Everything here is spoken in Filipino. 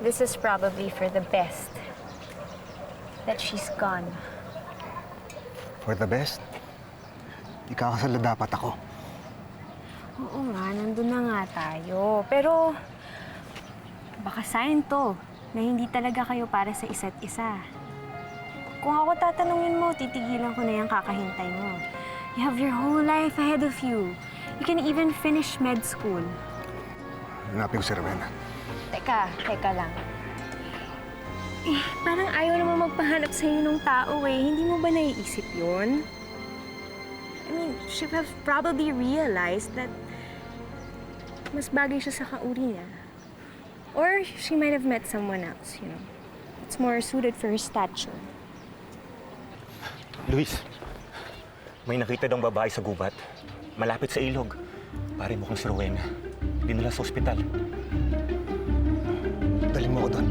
this is probably for the best. That she's gone. For the best? Ikakasal na dapat ako. Oo nga, nandun na nga tayo. Pero, baka sign to na hindi talaga kayo para sa isa't isa. Kung ako tatanungin mo, titigilan ko na yung kakahintay mo. You have your whole life ahead of you. You can even finish med school. Hanapin ko si Rowena. Teka lang. Eh, parang ayaw naman magpahanap sa'yo ng tao eh. Hindi mo ba naiisip yun? I mean, she have probably realized that mas bagay siya sa kauri niya. Or she might have met someone else, you know. It's more suited for her stature. Luis, may nakita daw babae sa gubat. Malapit sa ilog. Pare mo kang si Rowena. Dinala sa ospital. Dalhin mo ako doon.